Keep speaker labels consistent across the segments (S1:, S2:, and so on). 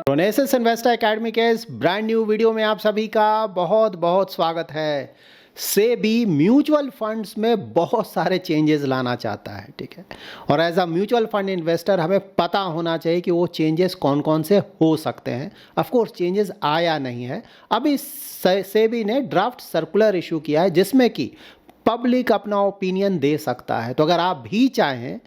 S1: रोनेसिस investor academy के इस brand new video में आप सभी का बहुत बहुत स्वागत है। सेबी म्यूचुअल फंड्स में बहुत सारे चेंजेस लाना चाहता है, ठीक है। और as a mutual fund investor हमें पता होना चाहिए कि वो चेंजेस कौन कौन से हो सकते हैं। ऑफ कोर्स चेंजेस आया नहीं है, अभी सेबी ने ड्राफ्ट सर्कुलर इशू किया है जिसमें कि पब्लिक अपना ओपिनियन दे सकता है। तो अगर आप भी चाहें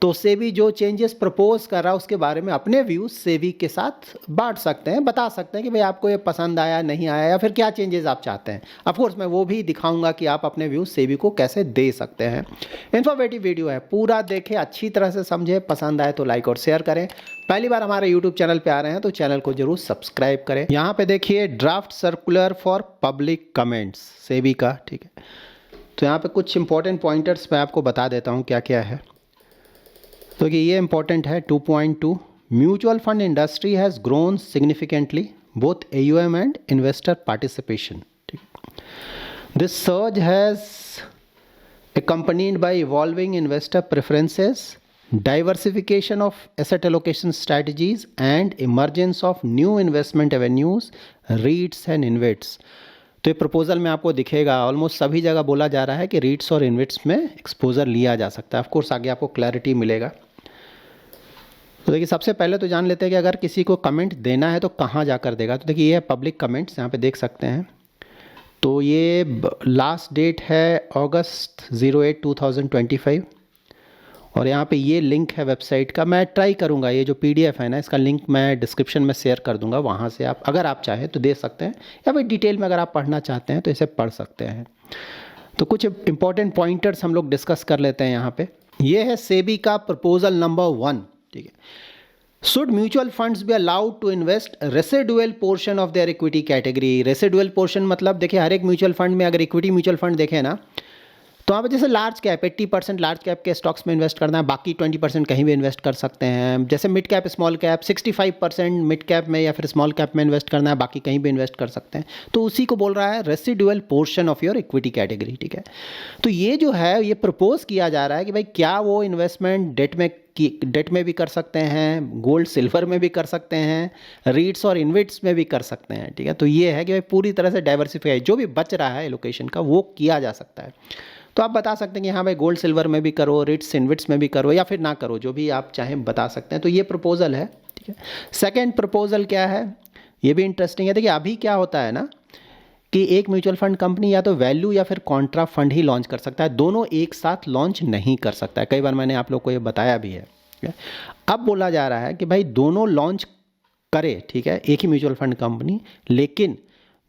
S1: तो सेबी जो चेंजेस प्रपोज कर रहा है उसके बारे में अपने व्यूज सेबी के साथ बांट सकते हैं, बता सकते हैं कि भाई आपको ये पसंद आया नहीं आया या फिर क्या चेंजेस आप चाहते हैं। ऑफ कोर्स मैं वो भी दिखाऊंगा कि आप अपने व्यूज सेबी को कैसे दे सकते हैं। इन्फॉर्मेटिव वीडियो है, पूरा देखें, अच्छी तरह से समझे, पसंद आए तो लाइक और शेयर करें। पहली बार हमारे यूट्यूब चैनल पे आ रहे हैं तो चैनल को जरूर सब्सक्राइब करें। यहाँ पे देखिए draft circular for public comments SEBI का, ठीक है। तो यहाँ पे कुछ इंपॉर्टेंट पॉइंटर्स मैं आपको बता देता हूँ क्या क्या है। तो कि ये इंपॉर्टेंट है 2.2 mutual fund industry has grown significantly both AUM and investor participation. This surge has accompanied by evolving investor preferences, diversification of asset allocation strategies and emergence of new investment avenues, REITs and InvITs। तो ये proposal में आपको दिखेगा almost सभी जगह बोला जा रहा है कि REITs और InvITs में एक्सपोजर लिया जा सकता है। ऑफ कोर्स आगे आपको क्लैरिटी मिलेगा। तो देखिए सबसे पहले तो जान लेते हैं कि अगर किसी को कमेंट देना है तो कहाँ जाकर देगा। तो देखिए ये है पब्लिक कमेंट्स, यहाँ पे देख सकते हैं। तो ये लास्ट डेट है August 08, 2025 और यहाँ पे ये लिंक है वेबसाइट का। मैं ट्राई करूँगा, ये जो PDF है ना इसका लिंक मैं डिस्क्रिप्शन में शेयर कर दूँगा, वहाँ से आप अगर आप चाहें तो दे सकते हैं या फिर डिटेल में अगर आप पढ़ना चाहते हैं तो इसे पढ़ सकते हैं। तो कुछ इंपॉर्टेंट पॉइंटर्स हम लोग डिस्कस कर लेते हैं यहाँ पे। ये है सेबी का प्रपोजल नंबर 1, ठीक है। Should mutual funds be allowed to invest residual portion of their equity category? Residual portion मतलब देखिए हर एक म्यूचुअल फंड में अगर इक्विटी म्यूचुअल फंड देखें ना तो आप जैसे लार्ज कैप 80% लार्ज कैप के स्टॉक्स में इन्वेस्ट करना है, बाकी 20% कहीं भी इन्वेस्ट कर सकते हैं। जैसे mid cap small cap 65% mid cap में या फिर स्मॉल कैप में इन्वेस्ट करना है, बाकी कहीं भी इन्वेस्ट कर सकते हैं। तो उसी को बोल रहा है residual portion of your equity category, ठीक है। तो ये जो है ये प्रपोज किया जा रहा है कि भाई क्या वो इन्वेस्टमेंट डेट में भी कर सकते हैं, गोल्ड सिल्वर में भी कर सकते हैं, रीट्स और इन्विट्स में भी कर सकते हैं, ठीक है। तो ये है कि भाई पूरी तरह से डाइवर्सिफाई जो भी बच रहा है एलोकेशन का वो किया जा सकता है। तो आप बता सकते हैं कि हाँ भाई गोल्ड सिल्वर में भी करो, रिट्स इन्विट्स में भी करो या फिर ना करो, जो भी आप चाहें बता सकते हैं। तो ये प्रपोजल है, ठीक है। सेकेंड प्रपोजल क्या है, ये भी इंटरेस्टिंग है। देखिए अभी क्या होता है ना कि एक म्यूचुअल फंड कंपनी या तो वैल्यू या फिर कॉन्ट्रा फंड ही लॉन्च कर सकता है, दोनों एक साथ लॉन्च नहीं कर सकता है। कई बार मैंने आप लोग को ये बताया भी है। अब बोला जा रहा है कि भाई दोनों लॉन्च करे, ठीक है, एक ही म्यूचुअल फंड कंपनी, लेकिन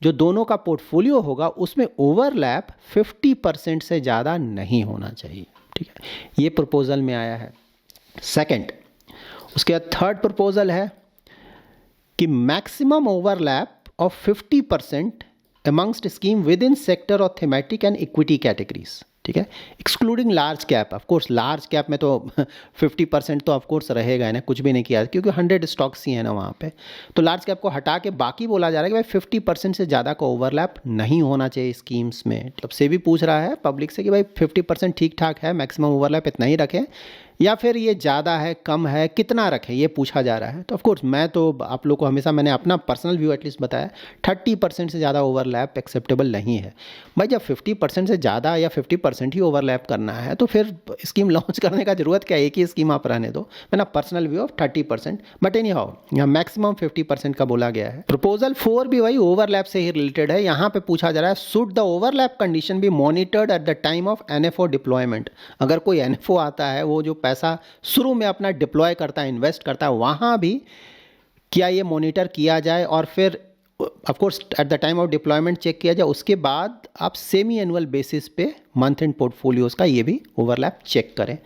S1: जो दोनों का पोर्टफोलियो होगा उसमें ओवरलैप 50% से ज़्यादा नहीं होना चाहिए, ठीक है। ये प्रपोजल में आया है सेकंड। उसके बाद थर्ड प्रपोजल है कि maximum overlap of 50% amongst scheme within sector or thematic and equity categories, ठीक है, excluding large cap. Of course large cap में तो 50% तो ऑफ कोर्स रहेगा ना, कुछ भी नहीं किया क्योंकि 100 स्टॉक्स ही है ना वहाँ पे। तो लार्ज कैप को हटा के बाकी बोला जा रहा है कि भाई 50% से ज़्यादा का ओवरलैप नहीं होना चाहिए स्कीम्स में। तब से भी पूछ रहा है पब्लिक से कि भाई 50% ठीक ठाक है, मैक्सिमम ओवरलैप इतना ही रखें या फिर ये ज़्यादा है, कम है, कितना रखें, ये पूछा जा रहा है। तो ऑफ कोर्स मैं तो आप लोग को हमेशा मैंने अपना पर्सनल व्यू एटलीस्ट बताया, 30% से ज़्यादा ओवरलैप एक्सेप्टेबल नहीं है। भाई जब 50% से ज़्यादा या 50% ही ओवरलैप करना है तो फिर स्कीम लॉन्च करने का जरूरत क्या है, एक ही स्कीम आप रहने दो। मेरा personal view of 30%, but any how यहाँ मैक्सिमम 50% का बोला गया है। प्रपोजल 4 भी वही ओवरलैप से ही रिलेटेड है। यहाँ पे पूछा जा रहा है should the overlap condition B monitored eight the time of NFO deployment. अगर कोई NFO आता है, वो जो पैसा शुरू में अपना डिप्लॉय करता है, इन्वेस्ट करता है, वहाँ भी क्या ये मॉनिटर किया जाए और फिर of course at the time of deployment check किया जाए। उसके बाद आप सेमी एनुअल बेसिस पे मंथ एंड पोर्टफोलियोज का ये भी ओवरलैप चेक करें।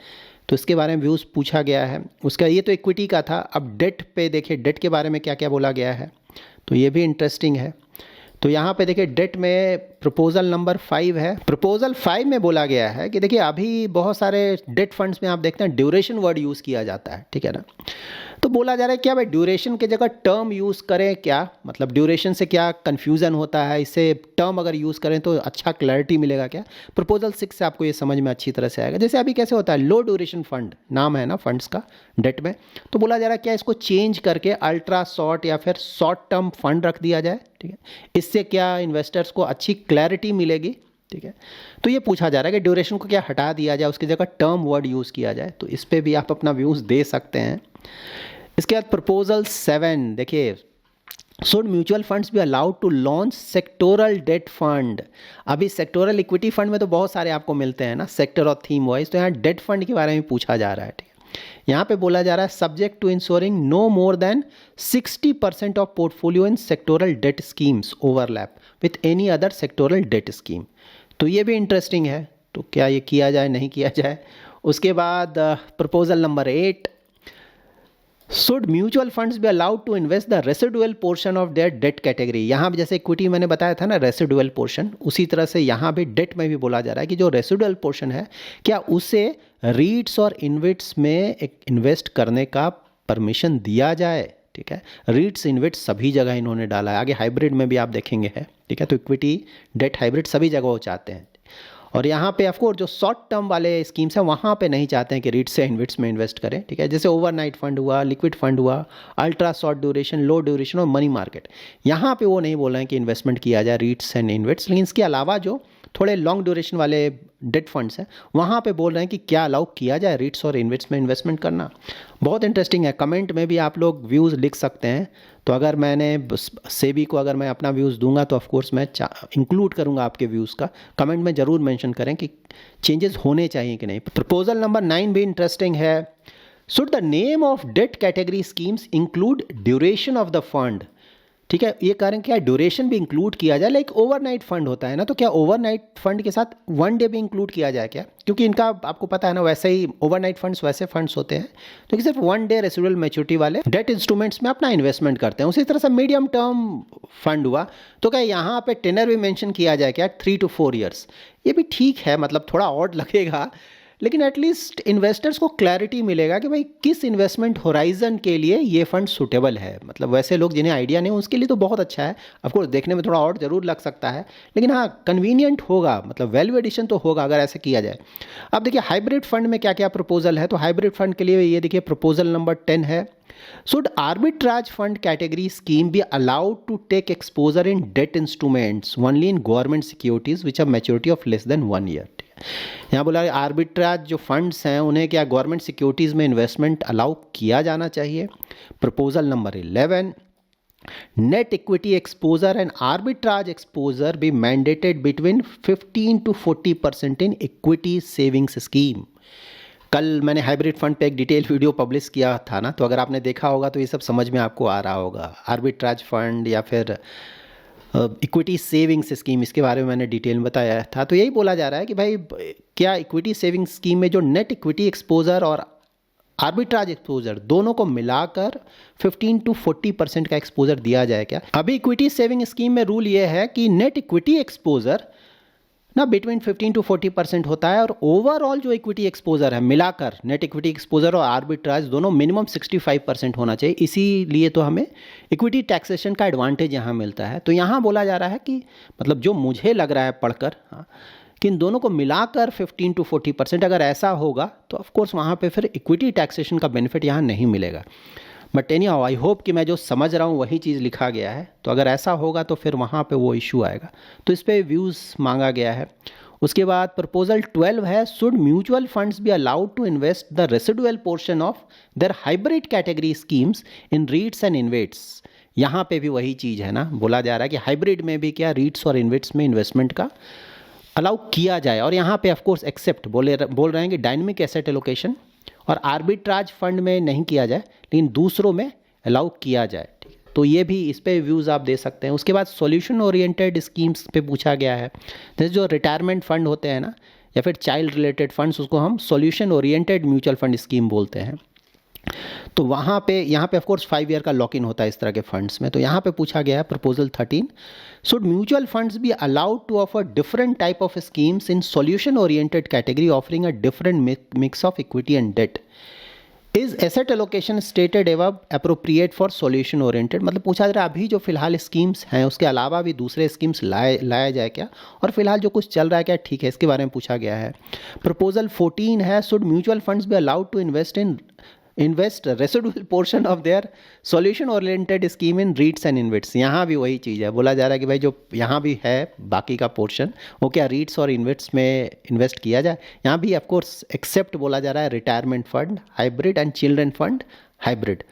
S1: तो इसके बारे में व्यूज़ पूछा गया है। उसका ये तो इक्विटी का था। अब डेट पे देखिए, डेट के बारे में क्या क्या बोला गया है, तो ये भी इंटरेस्टिंग है। तो यहाँ पे देखिए डेट में प्रपोजल नंबर 5 है। प्रपोजल 5 में बोला गया है कि देखिए अभी बहुत सारे डेट फंड्स में आप देखते हैं ड्यूरेशन वर्ड यूज़ किया जाता है, ठीक है ना। तो बोला जा रहा है क्या भाई ड्यूरेशन की जगह टर्म यूज़ करें क्या, मतलब ड्यूरेशन से क्या कन्फ्यूज़न होता है, इससे टर्म अगर यूज़ करें तो अच्छा क्लैरिटी मिलेगा क्या। प्रपोजल 6 से आपको ये समझ में अच्छी तरह से आएगा। जैसे अभी कैसे होता है, लो ड्यूरेशन फंड नाम है ना फंड्स का डेट में, तो बोला जा रहा है क्या इसको चेंज करके अल्ट्रा शॉर्ट या फिर शॉर्ट टर्म फंड रख दिया जाए, ठीक है। इससे क्या इन्वेस्टर्स को अच्छी क्लैरिटी मिलेगी, ठीक है। तो ये पूछा जा रहा है कि ड्यूरेशन को क्या हटा दिया जाए, उसकी जगह टर्म वर्ड यूज़ किया जाए। तो इस पर भी आप अपना व्यूज़ दे सकते हैं। इसके बाद प्रपोजल 7 देखिए, should mutual funds be allowed to launch sectoral debt fund. अभी सेक्टोरल इक्विटी फंड में तो बहुत सारे आपको मिलते हैं ना, सेक्टर और थीम वाइज, तो यहाँ डेट फंड के बारे में पूछा जा रहा है, ठीक है। यहाँ पे बोला जा रहा है subject to ensuring no more than 60% of portfolio in sectoral debt schemes overlap with any other sectoral debt scheme. तो ये भी इंटरेस्टिंग है, तो क्या ये किया जाए नहीं किया जाए। उसके बाद proposal number 8, should mutual funds be allowed to invest the residual portion of their debt category. यहाँ भी जैसे इक्विटी मैंने बताया था ना रेसिडुअल पोर्शन, उसी तरह से यहाँ भी डेट में भी बोला जा रहा है कि जो रेसिडुअल पोर्शन है क्या उसे रीट्स और इन्वेट्स में इन्वेस्ट करने का परमिशन दिया जाए, ठीक है। रीट्स इन्वेट्स सभी जगह इन्होंने डाला है, आगे हाइब्रिड में भी आप देखेंगे है, ठीक है। तो इक्विटी डेट हाइब्रिड सभी जगह वो चाहते हैं। और यहाँ पे ऑफकोर्स जो शॉर्ट टर्म वाले स्कीम्स हैं वहाँ पे नहीं चाहते हैं कि रीट्स से इन्वेट्स में इन्वेस्ट करें, ठीक है। जैसे ओवरनाइट फंड हुआ, लिक्विड फंड हुआ, अल्ट्रा शॉर्ट ड्यूरेशन, लो ड्यूरेशन और मनी मार्केट, यहाँ पे वो नहीं बोल रहे हैं कि इन्वेस्टमेंट किया जाए रीट्स एंड इन्वेट्स। लेकिन इसके अलावा जो थोड़े लॉन्ग ड्यूरेशन वाले डेट फंड्स हैं वहाँ पे बोल रहे हैं कि क्या अलाउ किया जाए रीट्स और इन्वेट्स में इन्वेस्टमेंट करना। बहुत इंटरेस्टिंग है, कमेंट में भी आप लोग व्यूज़ लिख सकते हैं। तो अगर मैंने सेबी को अगर मैं अपना व्यूज़ दूंगा तो ऑफकोर्स मैं इंक्लूड करूंगा आपके व्यूज़ का, कमेंट में ज़रूर मेंशन करें कि चेंजेस होने चाहिए कि नहीं। प्रपोजल नंबर 9 भी इंटरेस्टिंग है, should the name of debt category schemes include duration of the fund, ठीक है। ये कारण क्या ड्यूरेशन भी इंक्लूड किया जाए, लाइक ओवरनाइट फंड होता है ना, तो क्या ओवरनाइट फंड के साथ 1 डे भी इंक्लूड किया जाए क्या, क्योंकि इनका आपको पता है ना वैसे ही ओवरनाइट फंड्स वैसे फंड्स होते हैं तो सिर्फ 1 डे रेसिडुअल मैच्योरिटी वाले डेट इंस्ट्रूमेंट्स में अपना इन्वेस्टमेंट करते हैं। उसी तरह से मीडियम टर्म फंड हुआ तो क्या यहाँ पे टेनर भी मेंशन किया जाए क्या, 3 to 4 ईयर्स। ये भी ठीक है, मतलब थोड़ा ऑड लगेगा लेकिन एटलीस्ट इन्वेस्टर्स को क्लैरिटी मिलेगा कि भाई किस इन्वेस्टमेंट होराइजन के लिए ये फंड सूटेबल है। मतलब वैसे लोग जिन्हें आइडिया नहीं उसके लिए तो बहुत अच्छा है, ऑफकोर्स देखने में थोड़ा और ज़रूर लग सकता है लेकिन हाँ कन्वीनियंट होगा, मतलब वैल्यू एडिशन तो होगा अगर ऐसे किया जाए। अब देखिए हाइब्रिड फंड में क्या क्या प्रपोजल है, तो हाइब्रिड फंड के लिए ये देखिए प्रपोजल नंबर 10 है, should arbitrage fund category scheme be allowed to take exposure in debt instruments only in government securities which have maturity of less than 1 year. यहाँ बोला आर्बिट्राज जो फंड्स हैं उन्हें क्या गवर्नमेंट सिक्योरिटीज़ में इन्वेस्टमेंट अलाउ किया जाना चाहिए। Proposal number 11, net equity exposure and arbitrage exposure be mandated between 15 to 40% in equity savings scheme. कल मैंने हाइब्रिड फंड पे एक डिटेल वीडियो पब्लिश किया था ना, तो अगर आपने देखा होगा तो ये सब समझ में आपको आ रहा होगा। आर्बिट्राज फंड या फिर इक्विटी सेविंग्स स्कीम, इसके बारे में मैंने डिटेल में बताया था। तो यही बोला जा रहा है कि भाई क्या इक्विटी सेविंग्स स्कीम में जो नेट इक्विटी एक्सपोजर और आर्बिट्राज एक्सपोजर दोनों को मिलाकर 15 to 40% का एक्सपोजर दिया जाए क्या। अभी इक्विटी सेविंग स्कीम में रूल ये है कि नेट इक्विटी एक्सपोजर ना बिटवीन 15 to 40% होता है और ओवरऑल जो इक्विटी एक्सपोजर है मिलाकर नेट इक्विटी एक्सपोजर और आर्बिट्राज दोनों मिनिमम 65% होना चाहिए। इसीलिए तो हमें इक्विटी टैक्सेशन का एडवांटेज यहाँ मिलता है। तो यहाँ बोला जा रहा है कि मतलब जो मुझे लग रहा है पढ़कर कि इन दोनों को मिलाकर 15 to 40% अगर ऐसा होगा तो ऑफकोर्स वहाँ पे फिर इक्विटी टैक्सेशन का बेनिफिट यहाँ नहीं मिलेगा। But any how I hope कि मैं जो समझ रहा हूँ वही चीज़ लिखा गया है, तो अगर ऐसा होगा तो फिर वहाँ पे वो इशू आएगा, तो इस पर व्यूज़ मांगा गया है। उसके बाद प्रपोजल 12 है, should mutual funds be allowed to invest the residual portion of their hybrid category schemes in REITs and InvITs. यहाँ पे भी वही चीज़ है ना, बोला जा रहा है कि हाइब्रिड में भी क्या रीट्स और इन्वेट्स में इन्वेस्टमेंट का अलाउ किया जाए। और यहाँ पे ऑफकोर्स एक्सेप्ट बोल रहे हैं कि डायनेमिक एसेट एलोकेशन और आर्बिट्राज फंड में नहीं किया जाए लेकिन दूसरों में अलाउ किया जाए, ठीक। तो ये भी इस पे व्यूज़ आप दे सकते हैं। उसके बाद सॉल्यूशन ओरिएंटेड स्कीम्स पे पूछा गया है, जैसे जो रिटायरमेंट फंड होते हैं ना या फिर चाइल्ड रिलेटेड फंड्स, उसको हम solution oriented mutual fund scheme बोलते हैं। तो वहाँ पे यहाँ पे ऑफकोर्स 5 ईयर का लॉक इन होता है इस तरह के फंड्स में। तो यहाँ पे पूछा गया है proposal 13, should mutual funds be allowed to offer different type of schemes in solution oriented category offering a different mix of equity and debt. Is asset allocation stated above appropriate for solution oriented, मतलब पूछा जा रहा है अभी जो फिलहाल schemes हैं उसके अलावा भी दूसरे स्कीम्स लाया जाए क्या, और फिलहाल जो कुछ चल रहा है क्या ठीक है, इसके बारे में पूछा गया है। प्रपोजल 14 है, should mutual funds be allowed to invest residual portion of their solution oriented scheme in REITs and InvITs. यहाँ भी वही चीज़ है, बोला जा रहा है कि भाई जो यहाँ भी है बाकी का पोर्शन वो क्या रीट्स और इन्वेट्स में इन्वेस्ट किया जाए। यहाँ भी ऑफ कोर्स एक्सेप्ट बोला जा रहा है retirement fund hybrid and children fund hybrid,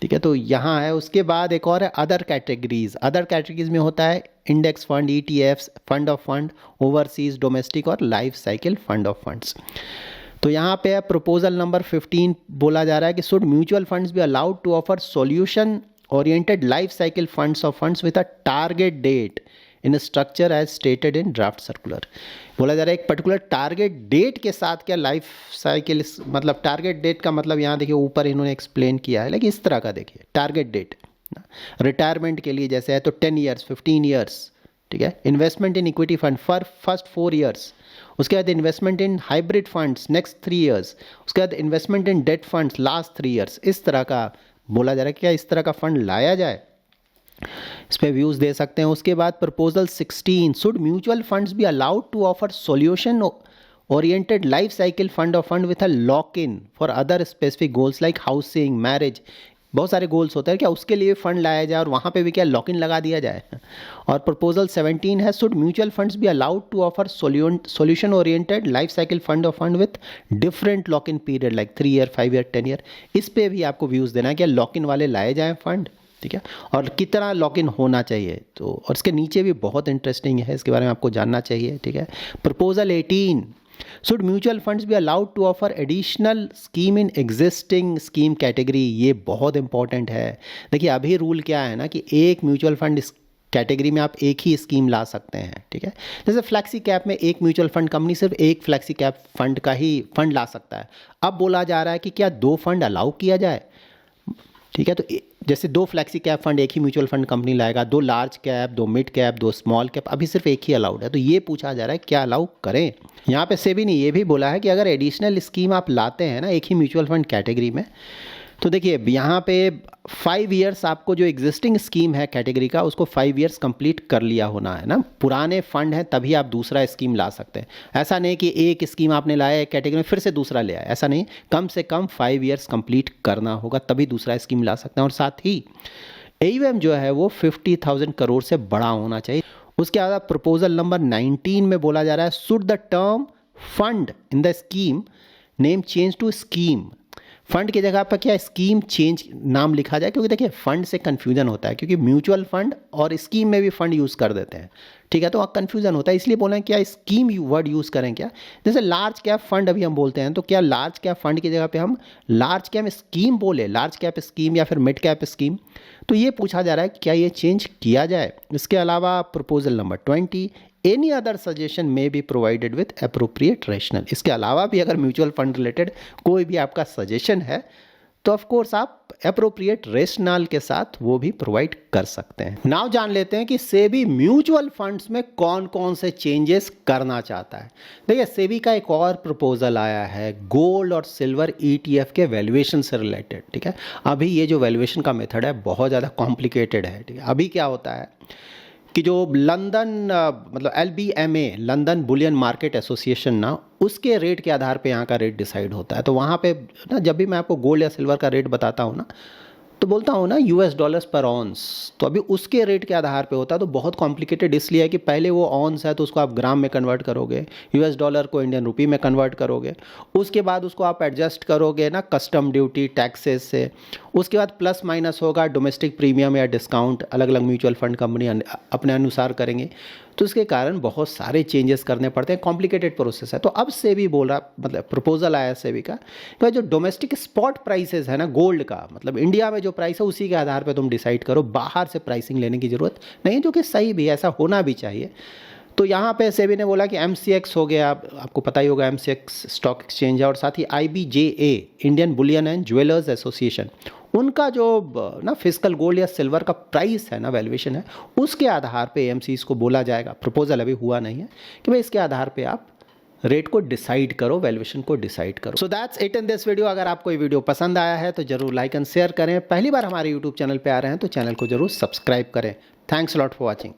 S1: ठीक है। तो यहाँ है, उसके बाद एक और है अदर कैटेगरीज। अदर कैटेगरीज में होता है index fund, ETFs, fund of fund, overseas, domestic और life cycle fund of funds. तो यहाँ पे है प्रपोजल नंबर 15, बोला जा रहा है कि should mutual funds be allowed to offer solution oriented life cycle funds of funds with a target date in structure as stated in draft circular. बोला जा रहा है एक पर्टिकुलर टारगेट डेट के साथ क्या लाइफ साइकिल, मतलब टारगेट डेट का मतलब यहाँ देखिए ऊपर इन्होंने एक्सप्लेन किया है, लेकिन इस तरह का देखिए टारगेट डेट रिटायरमेंट के लिए जैसे है तो 10 ईयर्स, 15 ईयर्स, ठीक है। Investment in equity fund for first 4 years, उसके बाद investment in hybrid funds next 3 years, उसके बाद इन्वेस्टमेंट इन डेट फंड्स लास्ट 3 ईयर्स। इस तरह का बोला जा रहा है कि क्या इस तरह का फंड लाया जाए, इस पे व्यूज दे सकते हैं। उसके बाद proposal 16, should mutual funds be allowed to offer solution oriented life cycle fund of fund with a lock in for other specific goals like housing, marriage, बहुत सारे गोल्स होते हैं, क्या उसके लिए फंड लाया जाए और वहाँ पे भी क्या लॉक इन लगा दिया जाए। और प्रपोजल 17 है, should mutual funds be allowed to offer solution oriented life cycle fund of fund with different lock in period like 3 year, 5 year, 10 year. इस पे भी आपको व्यूज़ देना है कि लॉक इन वाले लाए जाएँ फंड, ठीक है, और कितना लॉक इन होना चाहिए। तो और इसके नीचे भी बहुत इंटरेस्टिंग है, इसके बारे में आपको जानना चाहिए, ठीक है। Proposal 18, should mutual funds be allowed to offer additional scheme in existing scheme category. ये बहुत इंपॉर्टेंट है। देखिए अभी रूल क्या है ना कि एक म्यूचुअल फंड कैटेगरी में आप एक ही स्कीम ला सकते हैं, ठीक है। जैसे फ्लैक्सी कैप में एक म्यूचुअल फंड कंपनी सिर्फ एक फ्लैक्सी कैप फंड का ही फंड ला सकता है। अब बोला जा रहा है कि क्या 2 फंड अलाउ किया जाए, ठीक है। तो जैसे 2 फ्लैक्सी कैप फंड एक ही म्यूचुअल फंड कंपनी लाएगा, 2 large cap, 2 mid cap, 2 small cap, अभी सिर्फ एक ही अलाउड है। तो ये पूछा जा रहा है क्या अलाउ करें। यहाँ पे सेबी ने ये भी बोला है कि अगर एडिशनल स्कीम आप लाते हैं ना एक ही म्यूचुअल फंड कैटेगरी में, तो देखिए यहाँ पे 5 ईयर्स आपको जो एग्जिस्टिंग स्कीम है कैटेगरी का उसको 5 ईयर्स कंप्लीट कर लिया होना है ना। पुराने फंड हैं तभी आप दूसरा स्कीम ला सकते हैं। ऐसा नहीं कि एक स्कीम आपने लाया एक कैटेगरी में फिर से दूसरा ले आया, ऐसा नहीं। कम से कम 5 ईयर्स कंप्लीट करना होगा तभी दूसरा स्कीम ला सकते हैं। और साथ ही AUM जो है वो 50,000 करोड़ से बड़ा होना चाहिए। उसके बाद प्रपोजल नंबर 19 में बोला जा रहा है, should the term fund in the scheme name change to scheme. Fund की जगह पर क्या स्कीम चेंज नाम लिखा जाए, क्योंकि देखिए फंड से कन्फ्यूजन होता है, क्योंकि म्यूचुअल फंड और स्कीम में भी फंड यूज़ कर देते हैं, ठीक है। तो वहाँ कन्फ्यूजन होता है, इसलिए बोला क्या स्कीम वर्ड यूज़ करें क्या। जैसे लार्ज कैप फंड अभी हम बोलते हैं, तो क्या लार्ज कैप फंड की जगह पे हम लार्ज कैप स्कीम बोले, लार्ज कैप स्कीम या फिर मिड कैप स्कीम। तो ये पूछा जा रहा है क्या ये चेंज किया जाए। इसके अलावा proposal number 20, any other suggestion may be provided with appropriate rationale. इसके अलावा भी अगर म्यूचुअल फंड रिलेटेड कोई भी आपका सजेशन है तो ऑफ कोर्स आप अप्रोप्रिएट रैशनल के साथ वो भी प्रोवाइड कर सकते हैं। नाउ जान लेते हैं कि सेबी म्यूचुअल फंड्स में कौन कौन से चेंजेस करना चाहता है। देखिए सेबी का एक और प्रपोजल आया है गोल्ड और सिल्वर ETF के वैल्यूएशन से रिलेटेड, ठीक है। अभी ये जो वैल्यूएशन का मेथड है बहुत ज़्यादा कॉम्प्लिकेटेड है, ठीक है। अभी क्या होता है कि जो लंदन मतलब LBMA London Boolean market association ना, उसके रेट के आधार पे यहाँ का रेट डिसाइड होता है। तो वहाँ पे ना जब भी मैं आपको गोल्ड या सिल्वर का रेट बताता हूँ ना तो बोलता हूँ ना $US पर ऑन्स, तो अभी उसके रेट के आधार पे होता है। तो बहुत कॉम्प्लिकेटेड इसलिए है कि पहले वो ऑन्स है तो उसको आप ग्राम में कन्वर्ट करोगे, $US को इंडियन रुपी में कन्वर्ट करोगे, उसके बाद उसको आप एडजस्ट करोगे ना कस्टम ड्यूटी टैक्सेस से, उसके बाद प्लस माइनस होगा डोमेस्टिक प्रीमियम या डिस्काउंट, अलग अलग म्यूचुअल फंड कंपनी अपने अनुसार करेंगे। तो इसके कारण बहुत सारे चेंजेस करने पड़ते हैं, कॉम्प्लिकेटेड प्रोसेस है। तो अब सेबी बोल रहा, मतलब प्रपोजल आया सेबी का कि जो डोमेस्टिक स्पॉट प्राइसेस है ना गोल्ड का, मतलब इंडिया में जो प्राइस है उसी के आधार पे तुम डिसाइड करो, बाहर से प्राइसिंग लेने की ज़रूरत नहीं, जो कि सही भी ऐसा होना भी चाहिए। तो यहाँ पे सेबी ने बोला कि MCX हो गया, आपको पता ही होगा MCX स्टॉक एक्सचेंज है, और साथ ही IBJA Indian Boolean and jewellers association, उनका जो ना फिजिकल गोल्ड या सिल्वर का प्राइस है ना वैल्यूएशन है, उसके आधार पे AMCs को बोला जाएगा। प्रपोजल अभी हुआ नहीं है कि भाई इसके आधार पे आप रेट को डिसाइड करो, वैल्यूएशन को डिसाइड करो। So that's it in this video. अगर आपको ये वीडियो पसंद आया है तो जरूर लाइक एंड शेयर करें। पहली बार हमारे यूट्यूब चैनल पे आ रहे हैं तो चैनल को जरूर सब्सक्राइब करें। Thanks lot for watching.